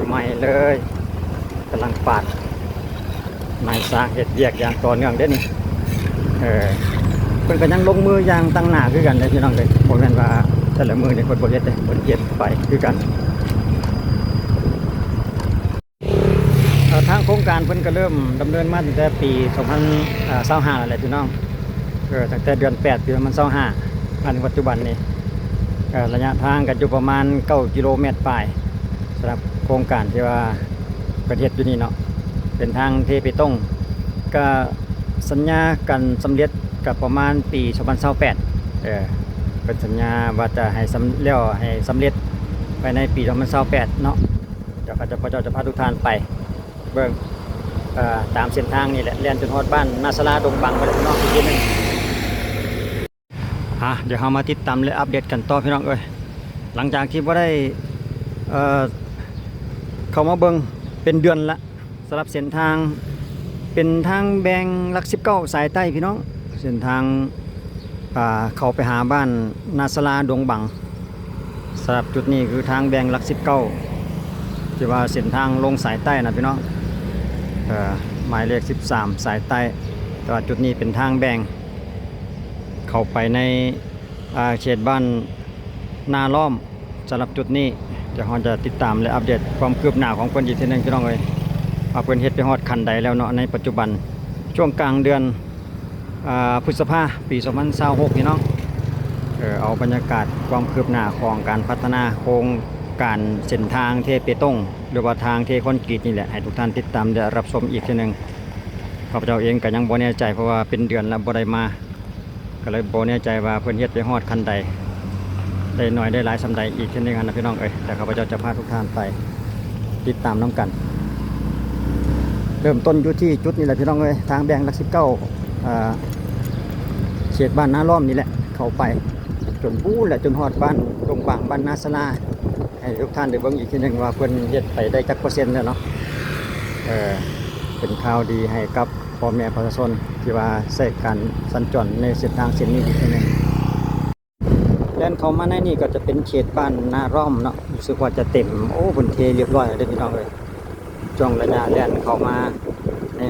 ใหม่ๆเลยกำลังปาดไม้สร้างเห็ดเบียกอย่างต่อเนื่องเด้นี่เพิ่นก็ยังลงมืออย่างตั้งหน้าคือกันเลยพี่น้องเลยบ่แม่นว่าแต่ละมือนี่เพิ่นบ่เฮ็ดเด้เพิ่นเฮ็ดไปคือกันทางโครงการเพิ่นก็เริ่มดำเนินมาตั้งแต่ปี2025แล้วแหละพี่น้องตั้งแต่เดือน8ปีมัน25มาถึงปัจจุบันนี้ระยะทางก็อยู่ประมาณ9กิโลเมตรปลายสำหรับโครงการที่ว่าประเทศอยู่นี่เนาะเป็นทางเทไปตรงก็สัญญากันสำเร็จกับประมาณปี2028เป็นสัญญาว่าจะให้สำเร็จภายในปี2028เนาะเดี๋ยวพระเจ้าจะพาทุกท่านไปเบิ่งตามเส้นทางนี่แหละเลียนจนฮอดบ้านนาสลาดงบังไปเลยพี่น้องอีกทีนึงเดี๋ยวเรามาติดตามและอัปเดตกันต่อพี่น้องหลังจากที่ว่าได้เข้ามาเบิ่งเป็นเดือนละสำหรับเส้นทางเป็นทางแบงหลัก19สายใต้พี่น้องเส้นทางเข้าไปหาบ้านนาสลาดงบังสำหรับจุดนี้คือทางแบงหลัก19ที่ว่าเส้นทางลงสายใต้นะพี่น้องหมายเลข13สายใต้แต่ว่าจุดนี้เป็นทางแบงเข้าไปในเขตบ้านนาล้อมสำหรับจุดนี้จะเราจะติดตามและอัปเดตความคืบหน้าของคนอีกทีนึงพี่น้องว่าเพิ่นเฮ็ดไปฮอดคันใดแล้วเนาะในปัจจุบันช่วงกลางเดือนพฤษภาคมปี2026พี่น้องเอาบรรยากาศความคืบหน้าของการพัฒนาโครงการเส้นทางเทเปตงหรือว่าทางเทคอนกรีตนี่แหละให้ทุกท่านติดตามและรับชมอีกทีนึงข้าพเจ้าเองก็ยังบ่แน่ใจเพราะว่าเป็นเดือนแล้วบ่ได้มาก็เลยบ่แน่ใจว่าเพิ่นเฮ็ดไปฮอดคันใดได้หน่อยได้หลายสำใดอีกทีนึงนะพี่น้องแต่ข้าพเจ้าจะพาทุกท่านไปติดตามน้ำกันเริ่มต้นอยู่ที่จุดนี้แหละพี่น้องทางแบงหลัก19เขตบ้านนาล้อมนี่แหละเข้าไปจนพู้แหละจนฮอดบ้านตรงบางบ้านนาสลาให้ทุกท่านได้เบิ่งอีกทีนึงว่าเพิ่นเฮ็ดไปได้จักเปอร์เซ็นต์แล้วเนาะเป็นข่าวดีให้กับพ่อแม่ประชาชนที่ว่าใช้การสัญจรในเส้นทางเส้นนี้อีกทีนึงแล่นเข้ามาในนี่ก็จะเป็นเขตบ้านนาล้อมเนาะรู้สึกว่าจะเต็มเพิ่นเทเรียบร้อยแล้วพี่น้องช่วงระยะแล่นเข้ามาใน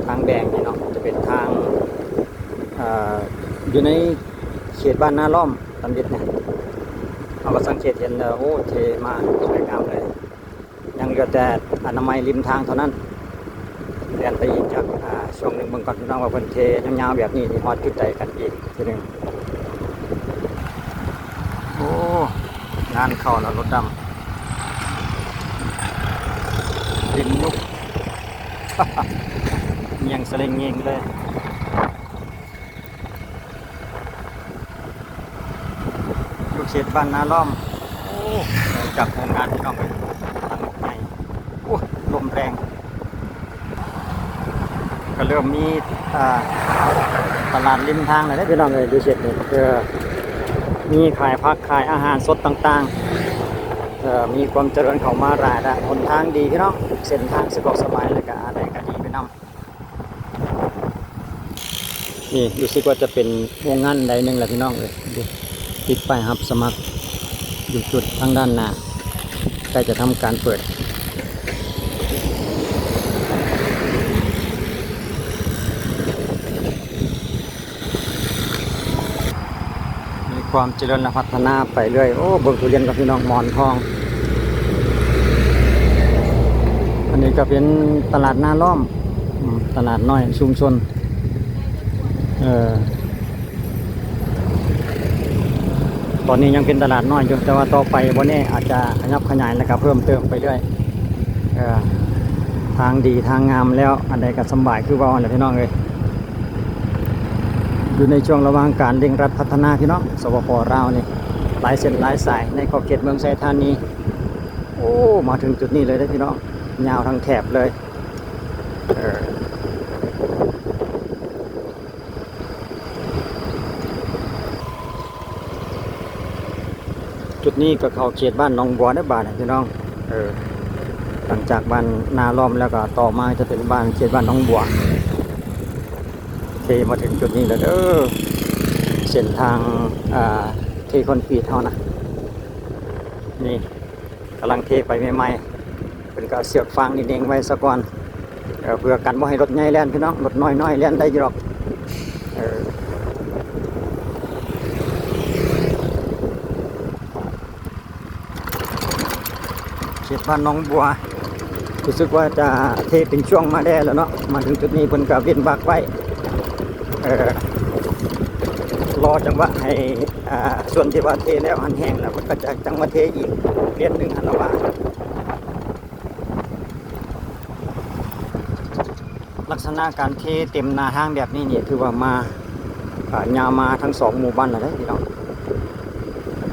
ทางแบงนี่เนาะจะเป็นทางอยู่ในเขตบ้านนาล้อมตำบลเนี่ยเราก็สังเกตเห็นเทมาสวยงามเลยยังเหลือแต่อนามัยริมทางเท่านั้นเรียนไปอีกจากช่วงหนึ่งเบิ่งก่อนพี่น้องว่าเพิ่นเทยาวๆแบบนี้ฮอดจุดใดกันอีกทีนึงงานเข้าแล้วรถดำดินยุกเงียงสลิงเงียงเลยอยู่เขตบ้านนาล้อมจากโรงงานที่น้องไปทางใหญ่ลมแรงก็เริ่มมีตลาดริมทางเลยนะพี่น้องดูเขตนี่มีขายผักขายอาหารสดต่างๆมีความเจริญเข้ามาหลายแล้วหนทางดีพี่น้องเส้นทางสะดวกสบายเลยก็อะไรก็ดีไปนำนี่รู้สึกว่าจะเป็นวงงานใดหนึ่งแหละพี่น้องติดป้ายรับสมัครอยู่จุดทางด้านหน้าใกล้จะทำการเปิดมีความเจริญและพัฒนาไปเรื่อยเบิ่งทุเรียนกับพี่น้องหมอนทองอันนี้ก็เป็นตลาดนาล้อมตลาดน้อยชุมชนตอนนี้ยังเป็นตลาดน้อยอยู่แต่ว่าต่อไปวันนี้อาจจะขยับขยายแล้วก็เพิ่มเติมไปเรื่อยทางดีทางงามแล้วอันใดก็สบายคือว่าอะไรพี่น้องอยู่ในช่วงระหว่างการเร่งรัดพัฒนาพี่น้องสปป.ลาวนี่หลายเส้นหลายสายในขอบเขตเมืองไซธานีมาถึงจุดนี้เลยได้พี่น้องยาวทั้งแถบเลยจุดนี้ก็เข้าเขตบ้านหนองบัวได้บ้านพี่น้องหลังจากบ้านนาล้อมแล้วก็ต่อมาจะเป็นบ้านเขตบ้านหนองบัวมาถึงจุดนี้แล้วเส้นทางที่คอนกรีตเท่านะนี่ กำลังเทไปใหม่ๆเป็นก็เสือกฟางนี่เองไว้ซะก่อนเพื่อกันบ่ให้รถใหญ่แล่นพี่น้องรถน้อยๆแล่นได้อยู่หรอกเขตบ้านน้องบัวรู้สึกว่าจะเทเป็นช่วงมาได้แล้วเนาะมาถึงจุดนี้เพิ่นก็เว้นวรรคไว้รอจังหวะให้ส่วนที่ว่าเทแล้วมันแห้งแล้วมันก็จะจังมาเทอีกเลียนหนึ่งหันละว่าลักษณะการเทเต็มนาทางแบบนี้เนี่ยถือว่ามายาวมาทั้ง2หมู่บ้านแล้วพี่น้อง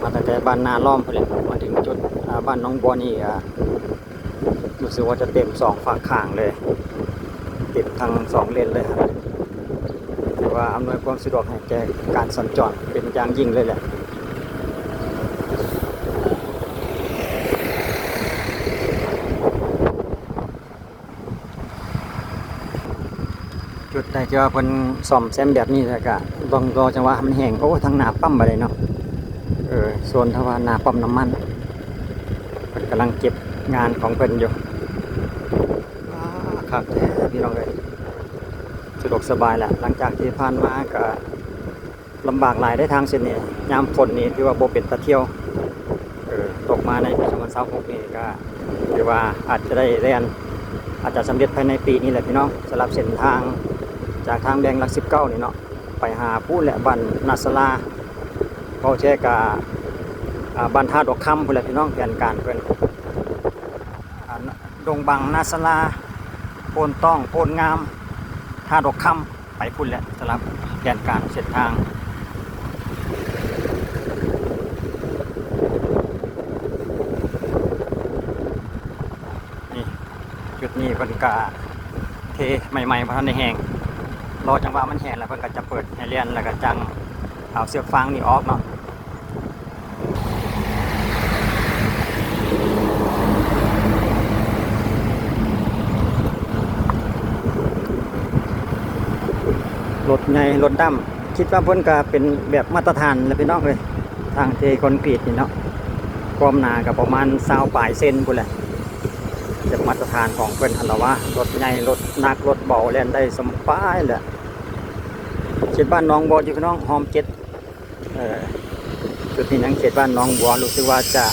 มาตั้งแต่บ้านนาล้อมไปเลยมาถึงจุดบ้านน้องบัวนี่รู้สึกว่าจะเต็ม2ฝั่งข้างเลยเต็มทั้ง2เลนเลยครับถือว่าอำนวยความสะดวกให้แก่การสัญจรเป็นอย่างยิ่งเลยแหละจุดใดที่ว่าเพิ่นซ่อมแซมแบบนี้แล้วก็ต้องรอจังหวะมันแห้งโอ้ทางหน้าปั๊มบ่ได้เนาะโซนทว่าหน้าปั๊มน้ำมันเพิ่นกำลังเก็บงานของเพิ่นอยู่ครับแท้พี่น้องเอ้ยสะดวกสบายแหละหลังจากที่ผ่านมาก็ลำบากหลายได้ทางเส้นนี้ยามฝนนี่ถือว่าบ่เป็นตะเที่ยวตกมาในปี2026นี่ก็ถือว่าอาจจะได้เรียนอาจจะสำเร็จภายในปีนี้แหละพี่น้องสำหรับเส้นทางจากทางแดงหลัก19นี่เนาะไปหาพูดและบ้านนาสลาเขาแช่กะบ้านท่าดอกคำพุ่นแหละพี่น้องแผนการเพิ่นดงบังนาสลาโพนต้องโพนงามท่าดอกคำไปพุ่นแหละสำหรับแผนการเส้นทางนี่จุดนี้เพิ่นกะเทใหม่ๆเพราะท่านในแห้งรอจังหวะมันแห้งแล้วเพิ่นก็จะเปิดให้เลียนแล้วก็จังเอาเสือกฟางนี่ออกเนาะรถใหญ่รถดำคิดว่าเพิ่นก็เป็นแบบมาตรฐานแล้วพี่น้องเลยทางเทคอนกรีตนี่เนาะความหนาก็ประมาณ20ปลายเซนพุ่นแหละจะมาตรฐานของเพิ่นหั่นล่ะว่ารถใหญ่รถหนักรถเบาแล่นได้สบายแหละเขตบ้านน้องบัวอยู่พี่น้องหอม7จุดนี้ยังเขตบ้านน้องบัวรู้สึกว่าจะ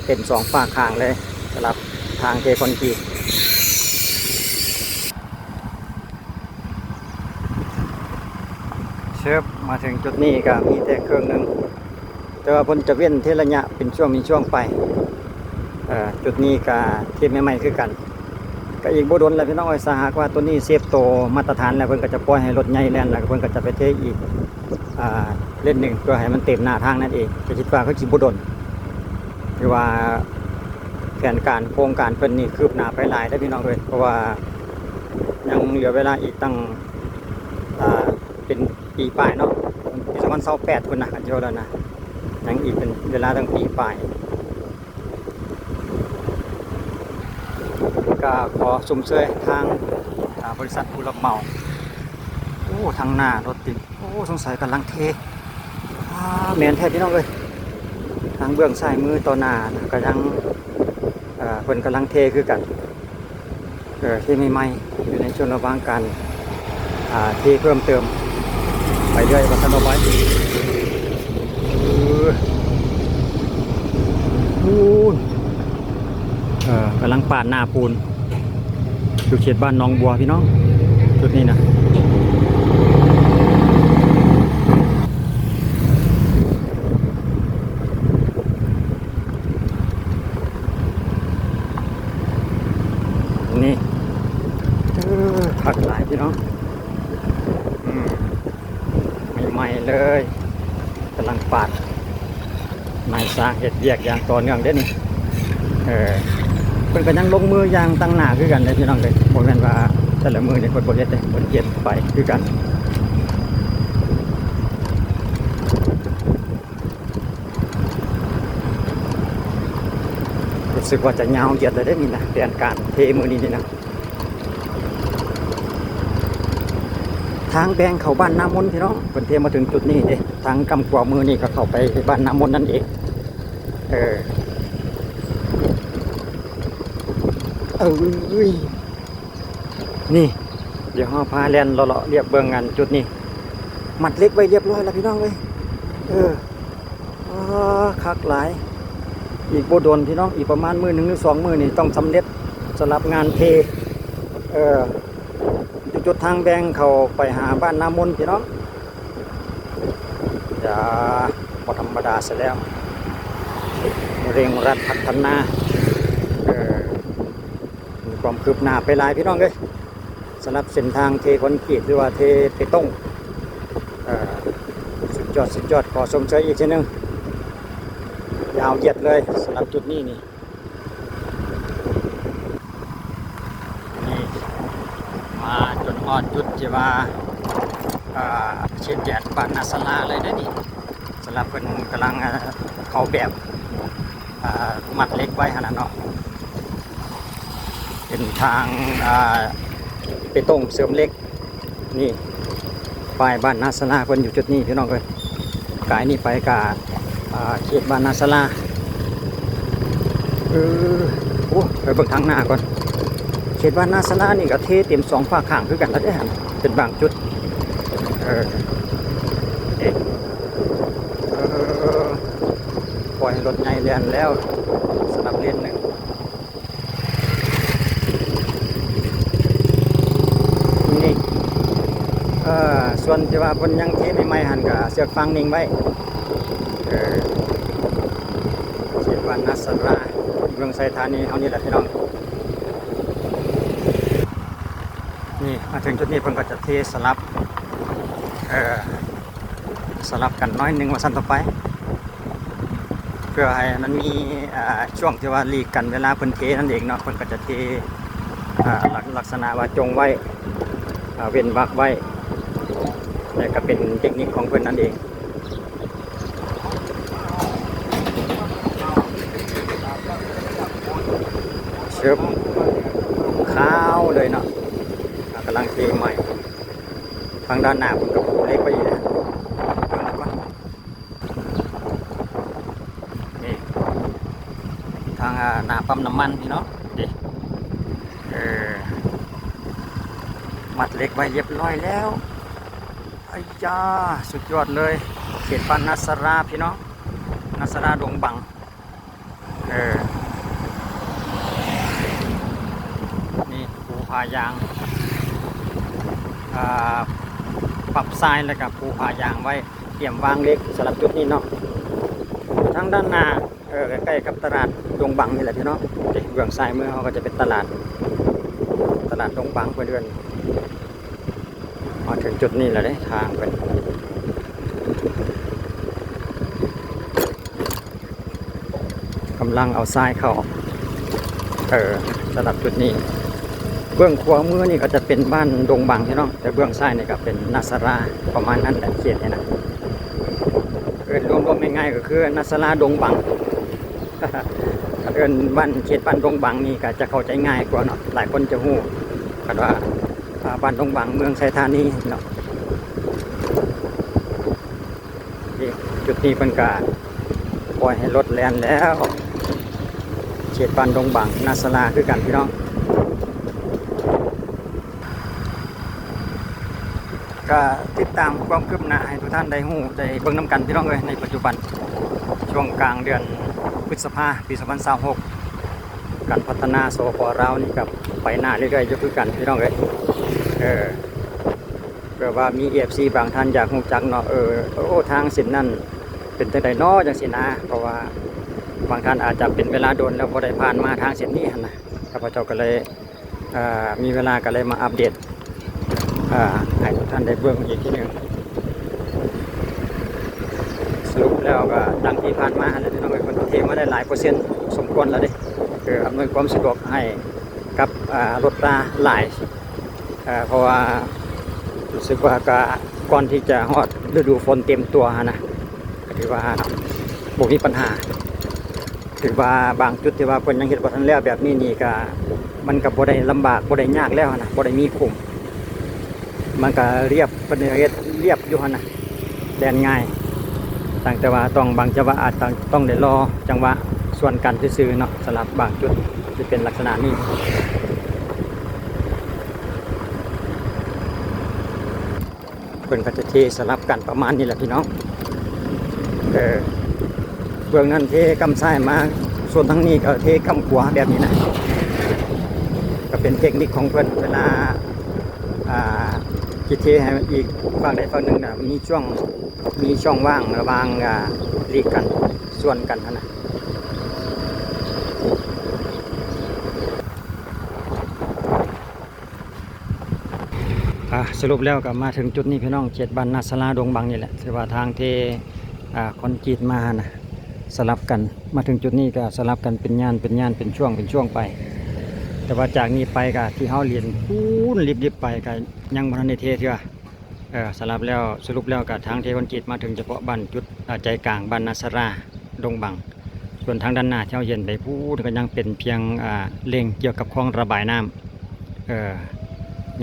เต็ม2ฝากข้างเลยสำหรับทางเทคอนกรีตเชิบมาถึงจุดนี้ก็มีแต่เครื่องหนึ่งแต่ว่าเพิ่นจะเว้นเทระยะเป็นช่วงมีช่วงไปจุดนี้ก็เทียบใหม่ๆคือกันก็อีกบ่โดนแล้วพี่น้องสหากว่าตัวนี้เซฟโตมาตรฐานแล้วเพิ่นก็จะปล่อยให้รถใหญ่แล่นแล้วเพิ่นก็จะไปเทอีกเล่นหนึ่งเพื่อให้มันเต็มหน้าทางนั่นเองจะคิดว่าเขาสิบ่โดนคือว่าแผนการโครงการเพิ่นนี่คืบหน้าไปหลายได้พี่น้องเอ้ยเพราะว่ายังเหลือเวลาอีกตั้งเป็นปีปลายเนาะปี2028พุ่นนะกันเจ้าแล้วนะยังอีกเป็นเวลาตั้งปีปลายก็ขอสุ่มเชยทางบริษัทผู้รับเหมาโอ้ทางหน้ารถติดโอ้สงสัยกำลังเทแมนแท้พี่น้องเลยทางเบื้องซ้ายมือต่อหน้าก็ยังเพิ่นกำลังเทคือกันที่ใหม่ๆอยู่ในช่วงระหว่างการเทเพิ่มเติมไปเรื่อยวัฒนธรรมปูนกำลังปาดหน้าปูนอยู่เขตบ้านน้องบัวพี่น้องจุดนี้นะนี่ผักหลายพี่น้องใหม่ๆเลยกำลังปาดนายสร้างเห็ดเบียกอย่างต่อเนื่องเด้นี่เป็นกันยังลงมืออย่างตั้งหน้าคือกันเลยพี่น้องเลยโมเมนต์ว่าแต่ละมือเนี่ยคนโปรเจกต์เลยคนเก็บไปคือกันรู้สึกว่าจะยาวเหยียดเลยได้นี่นะเปลี่ยนการเทมือนี้นี่นะทางแบงเข้าบ้านน้ำมนต์พี่น้องเป็นเทมาถึงจุดนี้เด้ทางกำกว่ามือนี่ก็เข้าไปบ้านน้ำมนต์นั่นเอง เอ้ยนี่เดี๋ยวเฮาพาแล่นเลาะๆเรียบเบิ่งกันจุดนี้มัดเล็กไว้เรียบร้อยแล้วพี่น้องเว้ยอ๋อคักหลายอีกบ่โดนพี่น้องอีกประมาณมื้อหนึงหรือ2มื้อนี่ต้องสำเร็จสำหรับงานเทจุดทางแบงเขาไปหาบ้านนามนพี่น้องอย่าบ่ธรรมดาซะแล้วเร่งรัดพัฒนามีความคืบหน้าไปหลายพี่น้องเลยสำหรับเส้นทางเทคอนกรีตหรือว่าเทเบตงสุดยอดขอชมเชยอีกทีนึงยาวเหยียดเลยสำหรับจุดนี้นี่มาจนฮอดจุดที่ว่าเช่นแดดบ้านนาสลาเลยนะนี่สำหรับเพิ่นกำลังเขาแบบมัดเล็กไว้ขนาดเนาะเป็นทางเบตงเสริมเล็กนี่ป้ายบ้านนาสลาเพิ่นอยู่จุดนี้พี่น้องเอ้ยกายนี่ไปกาเขตบ้านนาสลาโอ้ไปเบิ่งทางหน้าก่อนเขตบ้านนาสลานี่ก็เทเต็มสองฝาข้างคือกันแล้วเด้อเป็นบางจุดปล่อยรถใหญ่เลียนแล้วสำหรับเลนหนึ่งนี่ส่วนที่ว่าบนยังเทใหม่ๆหันกับเสือกฟังนิ่งไว้เขตบ้านนาสลาเมืองไซธานีเอานี่แหละพี่น้องนี่มาถึงจุดนี้เพิ่นก็จะเทสลับกันน้อยหนึ่งว่าสั้นต่อไปเพื่อให้มันมีช่วงที่ว่าลีกกันเวลาเพิ่นเทนั่นเองเนาะเพิ่นก็จะเทลักษณะว่าจงไว้เว้นวรรคไว้แต่ก็เป็นเทคนิคของเพิ่นนั่นเองเชิบข้าวเลยเนาะกำลังเทใหม่ทางด้านหน้าเพิ่นก็ปูเล็กไปอีกนะนี่ทางหน้าปั๊มน้ำมันพี่เนาะดิมัดเล็กไว้เรียบร้อยแล้วไอ้จ้าสุดยอดเลยเขตบ้านนาสราพี่เนาะนาสราดงบังนี่ปูพายางปรับทรายแล้วกับปูพายางไว้เตรียมวางเล็กสำหรับจุดนี้เนาะทางด้านหน้าใกล้กับตลาดดงบังนี่แหละพี่เนาะเบื้องซ้ายมือเขาก็จะเป็นตลาดดงบังเพื่อนมาถึงจุดนี้แล้วได้ทางเป็นกำลังเอาทรายเข้าสำหรับจุดนี้เบื้องขวามือนี่ก็จะเป็นบ้านดงบังพี่น้องแต่เบื้องซ้ายนี่ก็เป็นนาสราประมาณนั้นแหละเขียนนี่นะรวมๆง่ายๆก็คือนาสราดงบังเอิ้นบ้านเขตบ้านดงบังนี่ก็จะเข้าใจง่ายกว่าเนาะหลายคนจะฮู้กันว่าบ้านดงบังเมืองไซธานีเนาะจุดนี้เป็นการปล่อยให้รถแล่นแล้วเขตบ้านดงบังนาสลาคือกันพี่น้องก็ติดตามความคืบหน้าให้ทุกท่านได้ฮู้ได้เบิ่งน้ำกันพี่น้องเลยในปัจจุบันช่วงกลางเดือนพฤษภาคมปี2026การพัฒนาสปป.ลาวนี่กับไปหน้าเรื่อยๆอยู่คือกันพี่น้องเลยเกิดว่ามี FC บางท่านอยากรู้จักเนาะทางเส้นนั้นเป็นจังได๋น้อจังซี่นะเพราะว่าบางท่านอาจจะเป็นเวลาโดนแล้วบ่ได้ผ่านมาทางเส้นนี้หั่นนะข้าพเจ้าก็เลยมีเวลาก็เลยมาอัปเดตให้ทุกท่านได้เบิ่งอีกทีนึงสรุปแล้วก็ดังที่ผ่านมาแล้วพี่น้องเอ้ยคนเทมาได้หลายเปอร์เซ็นต์สมควรแล้วเด้อำนวยความสะดวกให้กับรถราหลายเพราะว่ารู้สึกว่าก่อนที่จะฮอดฤดูฝนเต็มตัวนะก็ถือว่าบ่มีปัญหาถือว่าบางจุดที่ว่าเพิ่นยังเฮ็ดบ่ทันแล้วแบบนี้นี่ก็มันก็บ่ได้ลำบากบ่ได้ยากแล้วนะบ่ได้มีขุมมันก็เรียบเพิ่นเฮ็ดเรียบอยู่หั่นน่ะแล่นง่ายตั้งแต่ว่าต้องบางจังหวะอาจต้องได้รอจังหวะส่วนกันซื่อๆเนาะสำหรับบางจุด จะเป็นลักษณะนี้เพิ่นก็จะเทสลับกันประมาณนี้แหละพี่น้องเบื้องนั้นเทกำซ้ายมาส่วนทั้งนี้ก็เทกำขวาแบบนี้นะก็เป็นเทคนิคของเพิ่นเวลาจิเทให้อีกฝั่งใดฝั่งหนึ่งนะมีช่องว่างระหว่างลีกกันส่วนกันนะสรุปแล้วก็มาถึงจุดนี้พี่น้องเขตบ้านนาสลาดงบังนี่แหละถือว่าทางเทคอนกรีตมานะสลับกันมาถึงจุดนี้ก็สลับกันเป็นย่านเป็นช่วงไปแต่ว่าจากนี้ไปก็ที่เฮาเรียนพูนรีบไปก็ยังบ่ทันได้เทเทื่อสลับแล้วสรุปแล้วก็ทางเทคอนกรีตมาถึงเฉพาะบ้านจุดใจกลางบ้านนาสลาดงบังส่วนทางด้านหน้าที่เฮาเห็นไปพูนก็ยังเป็นเพียงเร่งเกี่ยวกับคลองระบายน้ำ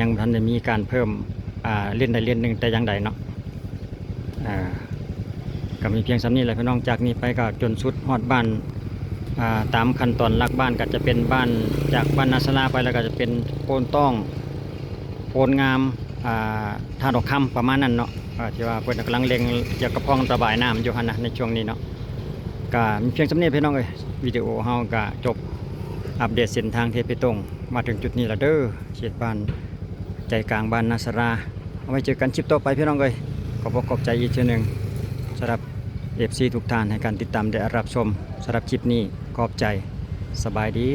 ยังบ่ทันได้มีการเพิ่มเล่นใดเล่นหนึ่งแต่อย่างใดเนาะก็มีเพียงสำนี้แหละพี่น้องจากนี้ไปก็จนสุดฮอดบ้านตามขั้นตอนลักบ้านก็จะเป็นบ้านจากบ้านนาสลาไปแล้วก็จะเป็นโพนต้องโพนงามท่าดอกคำประมาณนั้นเนาะที่ว่าเพิ่นกำลังเล็งเกี่ยวกับคลองระบายน้ำอยู่หั่นนะในช่วงนี้เนาะก็มีเพียงสำนี้พี่น้องเอ้ยวิดีโอเฮาก็จบอัปเดตเส้นทางเทไปตรงมาถึงจุดนี้แล้วเด้อเขตบ้านใจกลางบ้านนาสลาเอาไว้เจอกันคลิปต่อไปพี่น้องเอ้ยขอบใจอีกเช่นหนึ่งสำหรับ FC ทุกท่านให้การติดตามได้รับชมสำหรับคลิปนี้ขอบใจสบายดี